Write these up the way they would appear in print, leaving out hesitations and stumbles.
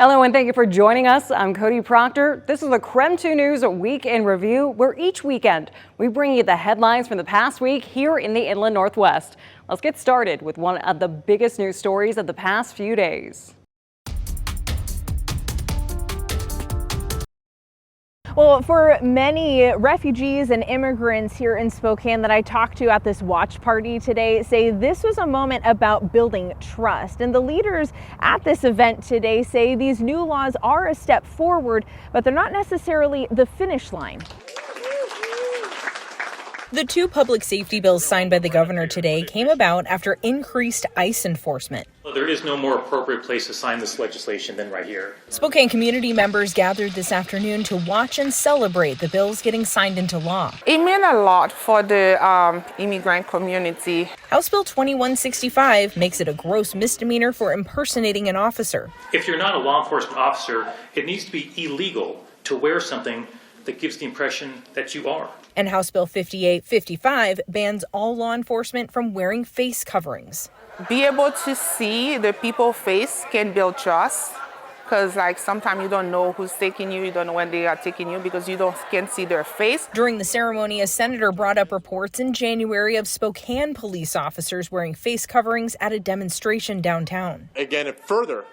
Hello and thank you for joining us. I'm Cody Proctor. This is the KREM 2 News Week in Review, where each weekend we bring you the headlines from the past week here in the Inland Northwest. Let's get started with one of the biggest news stories of the past few days. Well, for many refugees and immigrants here in Spokane that I talked to at this watch party today say this was a moment about building trust. And the leaders at this event today say these new laws are a step forward, but they're not necessarily the finish line. The two public safety bills signed by the governor today came about after increased ICE enforcement. There is no more appropriate place to sign this legislation than right here. Spokane community members gathered this afternoon to watch and celebrate the bills getting signed into law. It meant a lot for the immigrant community. House Bill 2165 makes it a gross misdemeanor for impersonating an officer. If you're not a law enforcement officer, it needs to be illegal to wear something that gives the impression that you are. And House Bill 5855 bans all law enforcement from wearing face coverings. Be able to see the people's face can build trust, because sometimes you don't know who's taking you, you don't know when they are taking you because you can't see their face. During the ceremony, a senator brought up reports in January of Spokane police officers wearing face coverings at a demonstration downtown. Again, it further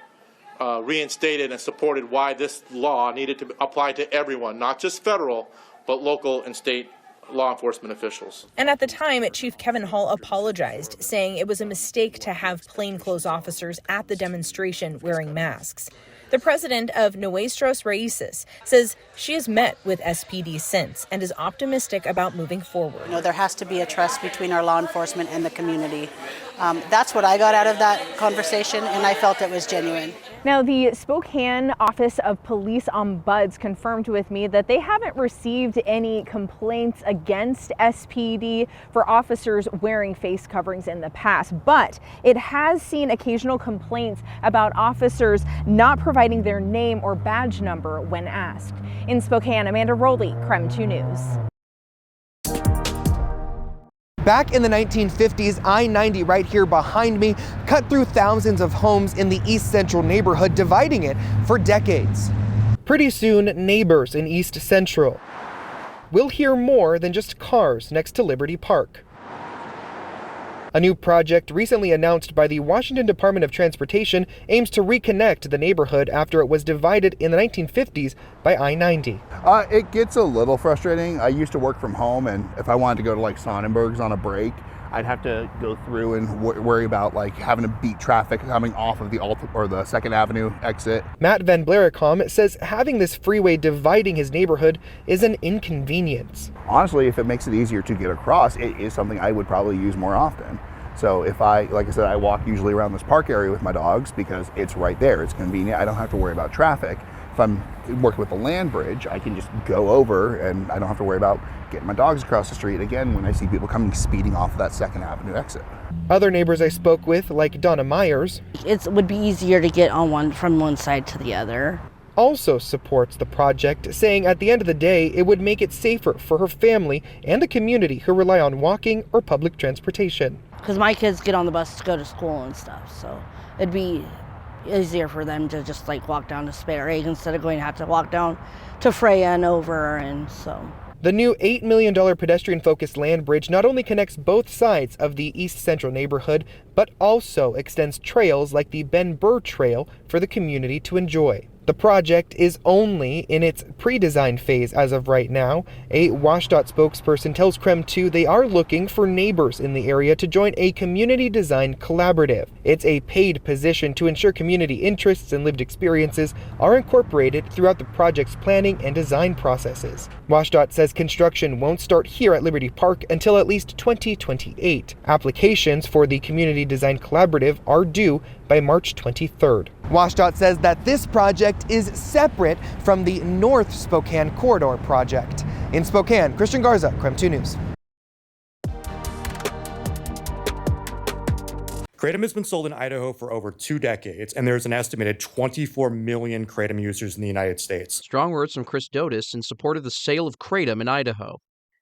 reinstated and supported why this law needed to apply to everyone, not just federal, but local and state law enforcement officials. And at the time, Chief Kevin Hall apologized, saying it was a mistake to have plainclothes officers at the demonstration wearing masks. The president of Nuestros Raíces says she has met with SPD since and is optimistic about moving forward. There has to be a trust between our law enforcement and the community. That's what I got out of that conversation, and I felt it was genuine. Now, the Spokane Office of Police Ombuds confirmed with me that they haven't received any complaints against SPD for officers wearing face coverings in the past, but it has seen occasional complaints about officers not providing their name or badge number when asked. In Spokane, Amanda Rowley, KREM 2 News. Back in the 1950s, I-90 right here behind me cut through thousands of homes in the East Central neighborhood, dividing it for decades. Pretty soon, neighbors in East Central will hear more than just cars next to Liberty Park. A new project recently announced by the Washington Department of Transportation aims to reconnect the neighborhood after it was divided in the 1950s by I-90. It gets a little frustrating. I used to work from home, and if I wanted to go to Sonnenberg's on a break, I'd have to go through and worry about having to beat traffic coming off of the the 2nd Avenue exit. Matt Van Blaricom says having this freeway dividing his neighborhood is an inconvenience. Honestly, if it makes it easier to get across, it is something I would probably use more often. So if like I said, I walk usually around this park area with my dogs because it's right there. It's convenient. I don't have to worry about traffic. If I'm working with the land bridge, I can just go over and I don't have to worry about getting my dogs across the street again when I see people coming speeding off of that 2nd Avenue exit. Other neighbors I spoke with, like Donna Myers, it would be easier to get on from one side to the other. Also supports the project, saying at the end of the day, it would make it safer for her family and the community who rely on walking or public transportation. Because my kids get on the bus to go to school and stuff, so it'd be easier for them to just walk down to Spare Egg instead of going to have to walk down to Freya and over, and so. The new $8 million pedestrian-focused land bridge not only connects both sides of the East Central neighborhood, but also extends trails like the Ben Burr Trail for the community to enjoy. The project is only in its pre-design phase as of right now. A WSDOT spokesperson tells KREM 2 they are looking for neighbors in the area to join a community design collaborative. It's a paid position to ensure community interests and lived experiences are incorporated throughout the project's planning and design processes. WSDOT says construction won't start here at Liberty Park until at least 2028. Applications for the community design collaborative are due by March 23rd. WSDOT says that this project is separate from the North Spokane Corridor project. In Spokane, Christian Garza, KREM 2 News. Kratom has been sold in Idaho for over 2 decades, and there's an estimated 24 million Kratom users in the United States. Strong words from Chris Dotis in support of the sale of Kratom in Idaho.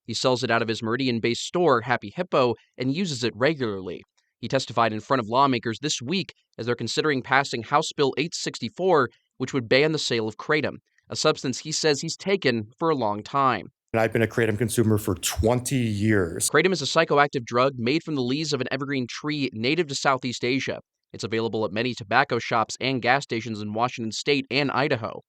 He sells it out of his Meridian-based store, Happy Hippo, and uses it regularly. He testified in front of lawmakers this week as they're considering passing House Bill 864 which would ban the sale of kratom, a substance he says he's taken for a long time. And I've been a kratom consumer for 20 years. Kratom is a psychoactive drug made from the leaves of an evergreen tree native to Southeast Asia. It's available at many tobacco shops and gas stations in Washington state and Idaho.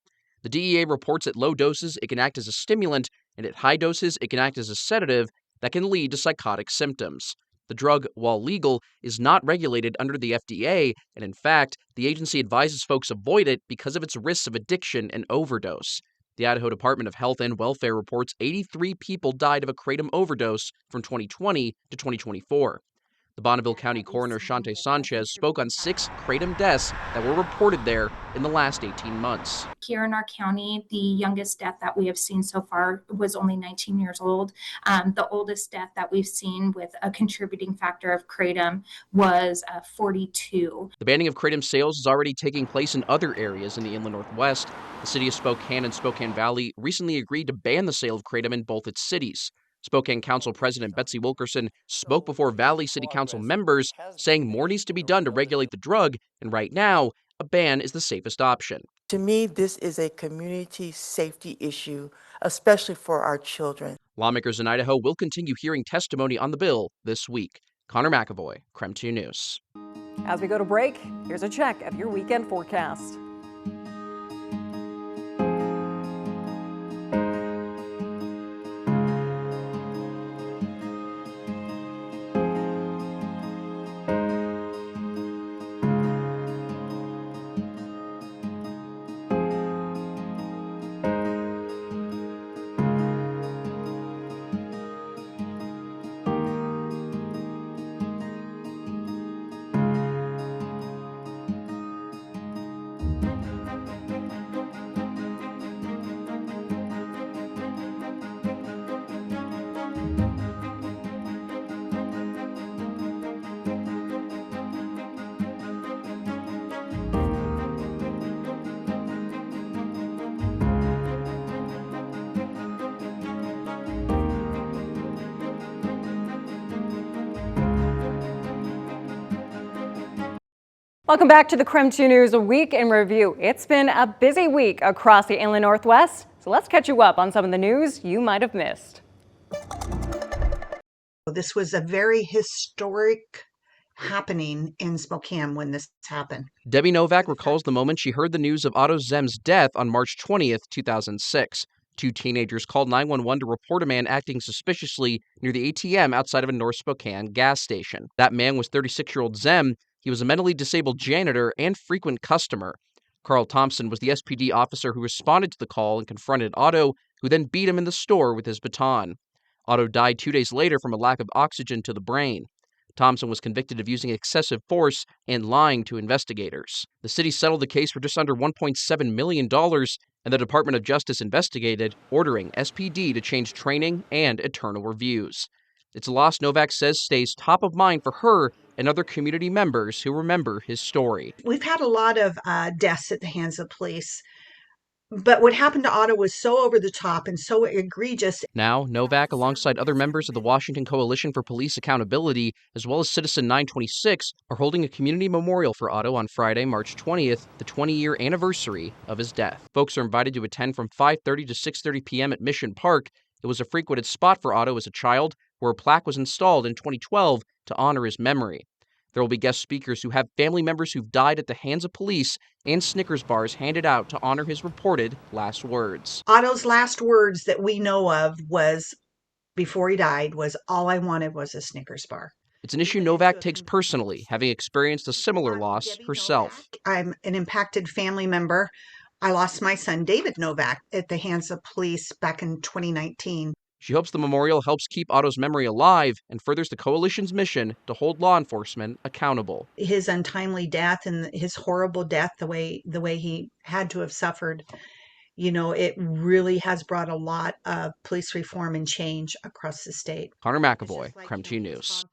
The DEA reports at low doses it can act as a stimulant, and at high doses it can act as a sedative that can lead to psychotic symptoms. The drug, while legal, is not regulated under the FDA, and in fact, the agency advises folks avoid it because of its risks of addiction and overdose. The Idaho Department of Health and Welfare reports 83 people died of a kratom overdose from 2020 to 2024. The Bonneville County Coroner Shante Sanchez spoke on 6 kratom deaths that were reported there in the last 18 months. Here in our county, the youngest death that we have seen so far was only 19 years old. The oldest death that we've seen with a contributing factor of kratom was 42. The banning of kratom sales is already taking place in other areas in the inland Northwest. The city of Spokane and Spokane Valley recently agreed to ban the sale of kratom in both its cities. Spokane Council President Betsy Wilkerson spoke before Valley City Council members, saying more needs to be done to regulate the drug, and right now, a ban is the safest option. To me, this is a community safety issue, especially for our children. Lawmakers in Idaho will continue hearing testimony on the bill this week. Connor McAvoy, KREM 2 News. As we go to break, here's a check of your weekend forecast. Welcome back to the KREM 2 News Week in Review. It's been a busy week across the inland Northwest, so let's catch you up on some of the news you might have missed. This was a very historic happening in Spokane when this happened. Debbie Novak recalls the moment she heard the news of Otto Zem's death on March 20th, 2006. 2 teenagers called 911 to report a man acting suspiciously near the ATM outside of a North Spokane gas station. That man was 36-year-old Zem. He was a mentally disabled janitor and frequent customer. Carl Thompson was the SPD officer who responded to the call and confronted Otto, who then beat him in the store with his baton. Otto died 2 days later from a lack of oxygen to the brain. Thompson was convicted of using excessive force and lying to investigators. The city settled the case for just under $1.7 million, and the Department of Justice investigated, ordering SPD to change training and internal reviews. It's a loss Novak says stays top of mind for her and other community members who remember his story. We've had a lot of deaths at the hands of police, but what happened to Otto was so over the top and so egregious. Now, Novak, alongside other members of the Washington Coalition for Police Accountability, as well as Citizen 926, are holding a community memorial for Otto on Friday, March 20th, the 20-year anniversary of his death. Folks are invited to attend from 5:30 to 6:30 p.m. at Mission Park. It was a frequented spot for Otto as a child, where a plaque was installed in 2012 to honor his memory. There will be guest speakers who have family members who've died at the hands of police and Snickers bars handed out to honor his reported last words. Otto's last words that we know of was, before he died, was, "All I wanted was a Snickers bar." It's an issue Novak takes personally, having experienced a similar loss herself. I'm an impacted family member. I lost my son, David Novak, at the hands of police back in 2019. She hopes the memorial helps keep Otto's memory alive and furthers the coalition's mission to hold law enforcement accountable. His untimely death and his horrible death, the way he had to have suffered, it really has brought a lot of police reform and change across the state. Connor McAvoy, KREM 2 News.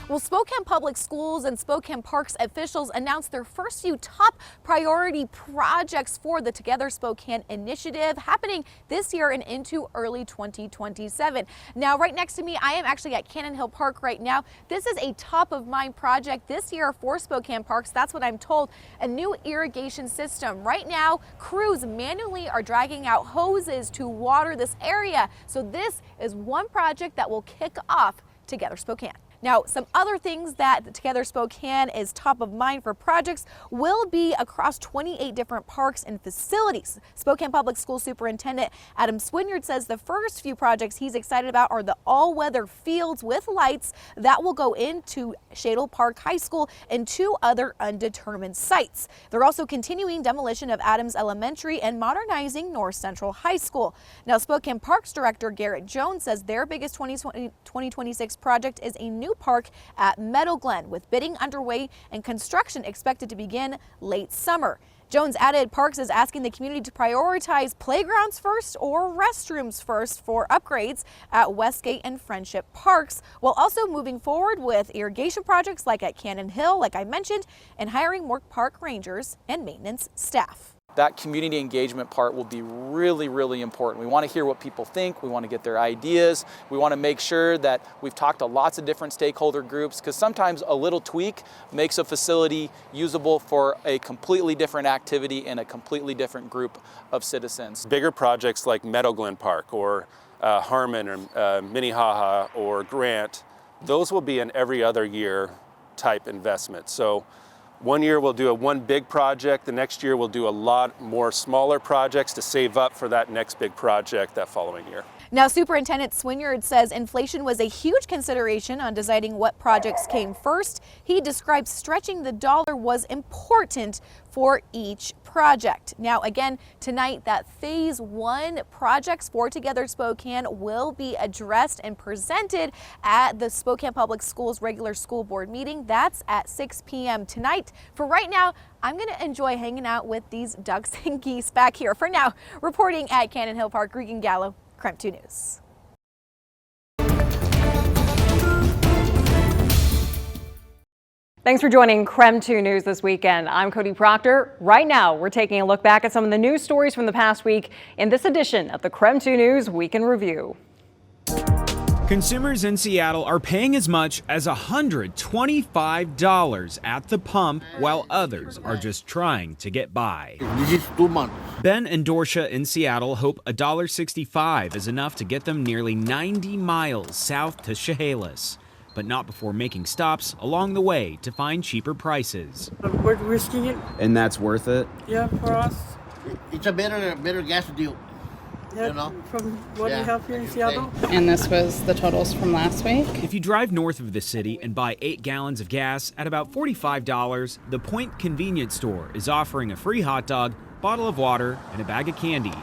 Well, Spokane Public Schools and Spokane Parks officials announced their first few top priority projects for the Together Spokane initiative happening this year and into early 2027. Now, right next to me, I am actually at Cannon Hill Park right now. This is a top of mind project this year for Spokane Parks. That's what I'm told. A new irrigation system. Right now, crews manually are dragging out hoses to water this area. So this is one project that will kick off Together Spokane. Now, some other things that Together Spokane is top of mind for projects will be across 28 different parks and facilities. Spokane Public School Superintendent Adam Swinyard says the first few projects he's excited about are the all-weather fields with lights that will go into Shadle Park High School and 2 other undetermined sites. They're also continuing demolition of Adams Elementary and modernizing North Central High School. Now, Spokane Parks Director Garrett Jones says their biggest 2026 project is a new park at Meadow Glen, with bidding underway and construction expected to begin late summer. Jones added Parks is asking the community to prioritize playgrounds first or restrooms first for upgrades at Westgate and Friendship Parks, while also moving forward with irrigation projects like at Cannon Hill, like I mentioned, and hiring more park rangers and maintenance staff. That community engagement part will be really, really important. We want to hear what people think. We want to get their ideas. We want to make sure that we've talked to lots of different stakeholder groups, because sometimes a little tweak makes a facility usable for a completely different activity and a completely different group of citizens. Bigger projects like Meadow Glen Park or Harmon or Minnehaha or Grant, those will be an every other year type investment. So one year we'll do one big project, the next year we'll do a lot more smaller projects to save up for that next big project that following year. Now, Superintendent Swinyard says inflation was a huge consideration on deciding what projects came first. He describes stretching the dollar was important for each project. Now, again, tonight, that Phase 1 projects for Together Spokane will be addressed and presented at the Spokane Public Schools regular school board meeting. That's at 6 p.m. tonight. For right now, I'm going to enjoy hanging out with these ducks and geese back here. For now, reporting at Cannon Hill Park, Regan Gallo, KREM 2 News. Thanks for joining KREM 2 News this weekend. I'm Cody Proctor. Right now, we're taking a look back at some of the news stories from the past week in this edition of the KREM 2 News Week in Review. Consumers in Seattle are paying as much as $125 at the pump, while others are just trying to get by. This is too much. Ben and Dorsha in Seattle hope $1.65 is enough to get them nearly 90 miles south to Chehalis, but not before making stops along the way to find cheaper prices. We're risking it. And that's worth it? Yeah, for us. It's a better gas deal. Yeah, you know? From what we have here in Seattle. And this was the totals from last week. If you drive north of the city and buy 8 gallons of gas at about $45, the Point convenience store is offering a free hot dog, bottle of water, and a bag of candy.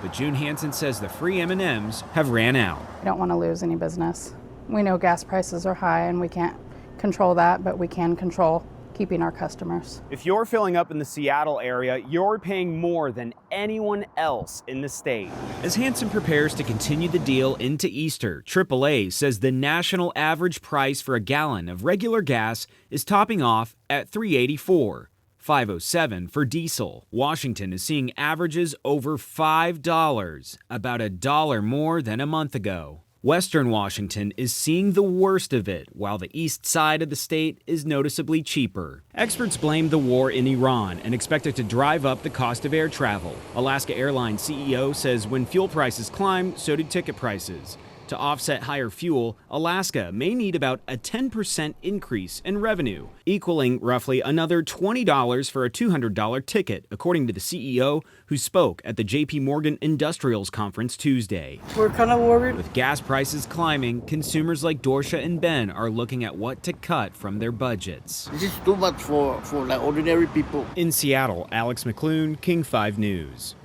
But June Hansen says the free M&Ms have ran out. We don't want to lose any business. We know gas prices are high and we can't control that, but we can control keeping our customers. If you're filling up in the Seattle area, you're paying more than anyone else in the state. As Hansen prepares to continue the deal into Easter, AAA says the national average price for a gallon of regular gas is topping off at $3.84. $5.07 for diesel. Washington is seeing averages over $5, about $1 more than a month ago. Western Washington is seeing the worst of it, while the east side of the state is noticeably cheaper. Experts blame the war in Iran and expect it to drive up the cost of air travel. Alaska Airlines CEO says when fuel prices climb, so do ticket prices. To offset higher fuel, Alaska may need about a 10% increase in revenue, equaling roughly another $20 for a $200 ticket, according to the CEO who spoke at the JP Morgan Industrials Conference Tuesday. We're kind of worried. With gas prices climbing, consumers like Dorsha and Ben are looking at what to cut from their budgets. This is too much for like ordinary people. In Seattle, Alex McClune, King 5 News.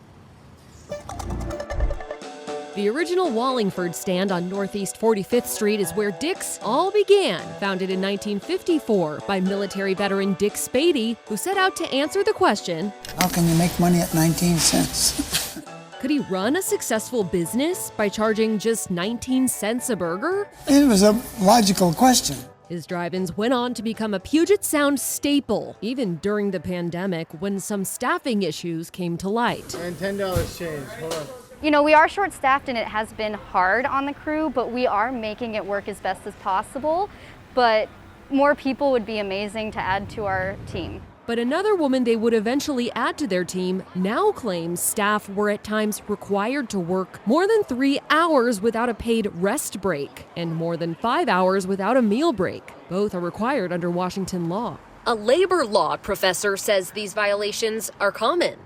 The The original Wallingford stand on Northeast 45th Street is where Dick's all began, founded in 1954 by military veteran Dick Spady, who set out to answer the question, how can you make money at 19 cents? Could he run a successful business by charging just 19 cents a burger? It was a logical question. His drive-ins went on to become a Puget Sound staple, even during the pandemic when some staffing issues came to light. And $10 change, hold on. You know, we are short-staffed and it has been hard on the crew, but we are making it work as best as possible. But more people would be amazing to add to our team. But another woman they would eventually add to their team now claims staff were at times required to work more than 3 hours without a paid rest break and more than 5 hours without a meal break. Both are required under Washington law. A labor law professor says these violations are common.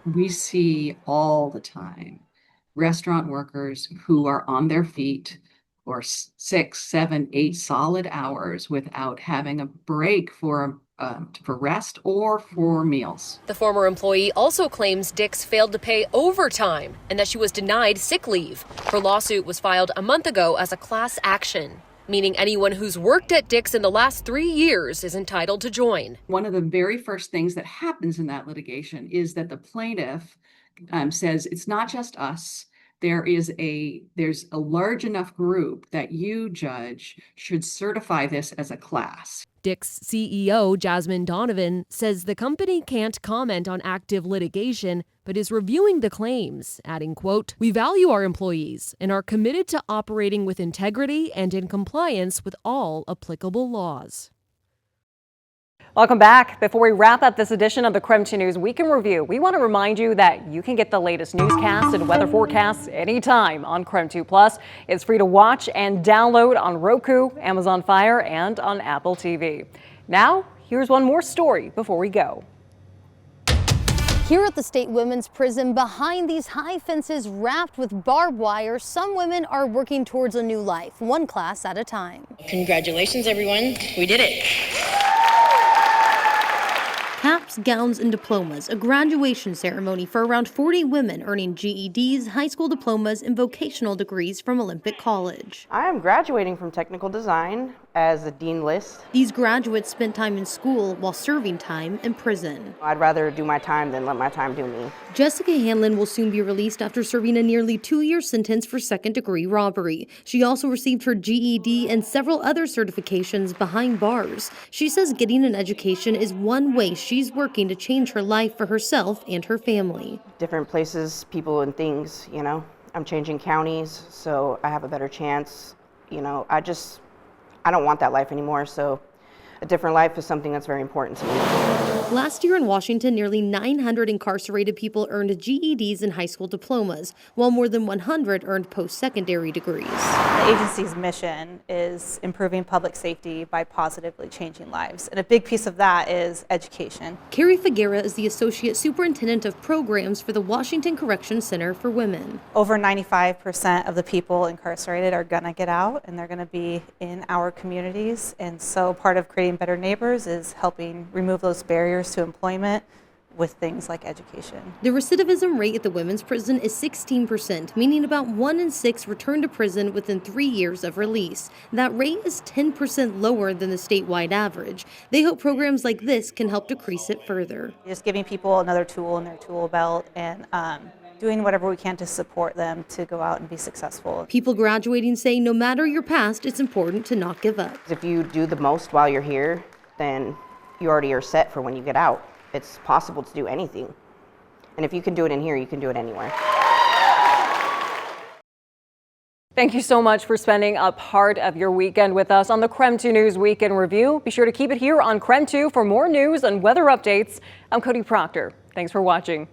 We see all the time restaurant workers who are on their feet for 6, 7, 8 solid hours without having a break for rest or for meals. The former employee also claims Dick's failed to pay overtime and that she was denied sick leave. Her lawsuit was filed a month ago as a class action, meaning anyone who's worked at Dick's in the last 3 years is entitled to join. One of the very first things that happens in that litigation is that the plaintiff says it's not just us. There's a large enough group that you, judge, should certify this as a class. Dick's CEO, Jasmine Donovan, says the company can't comment on active litigation, but is reviewing the claims, adding, quote, "We value our employees and are committed to operating with integrity and in compliance with all applicable laws." Welcome back. Before we wrap up this edition of the KREM 2 News Week in Review, we want to remind you that you can get the latest newscasts and weather forecasts anytime on KREM 2 Plus. It's free to watch and download on Roku, Amazon Fire, and on Apple TV. Now, here's one more story before we go. Here at the State Women's Prison, behind these high fences wrapped with barbed wire, some women are working towards a new life, one class at a time. Congratulations, everyone. We did it. Caps, gowns, and diplomas, a graduation ceremony for around 40 women earning GEDs, high school diplomas, and vocational degrees from Olympic College. I am graduating from technical design as a dean list. These graduates spent time in school while serving time in prison. I'd rather do my time than let my time do me. Jessica Hanlon will soon be released after serving a nearly 2-year sentence for second-degree robbery. She also received her GED and several other certifications behind bars. She says getting an education is one way she's working to change her life for herself and her family. Different places, people, and things, you know. I'm changing counties, so I have a better chance. You know, I don't want that life anymore, so a different life is something that's very important to me. Last year in Washington, nearly 900 incarcerated people earned GEDs and high school diplomas, while more than 100 earned post-secondary degrees. The agency's mission is improving public safety by positively changing lives, and a big piece of that is education. Carrie Figuera is the Associate Superintendent of Programs for the Washington Correction Center for Women. Over 95% of the people incarcerated are going to get out, and they're going to be in our communities, and so part of creating better neighbors is helping remove those barriers to employment with things like education. The recidivism rate at the women's prison is 16%, meaning about 1 in 6 return to prison within 3 years of release. That rate is 10% lower than the statewide average. They hope programs like this can help decrease it further. Just giving people another tool in their tool belt and doing whatever we can to support them to go out and be successful. People graduating say no matter your past, it's important to not give up. If you do the most while you're here, then you already are set for when you get out. It's possible to do anything. And if you can do it in here, you can do it anywhere. Thank you so much for spending a part of your weekend with us on the KREM 2 News Week in Review. Be sure to keep it here on KREM 2 for more news and weather updates. I'm Cody Proctor. Thanks for watching.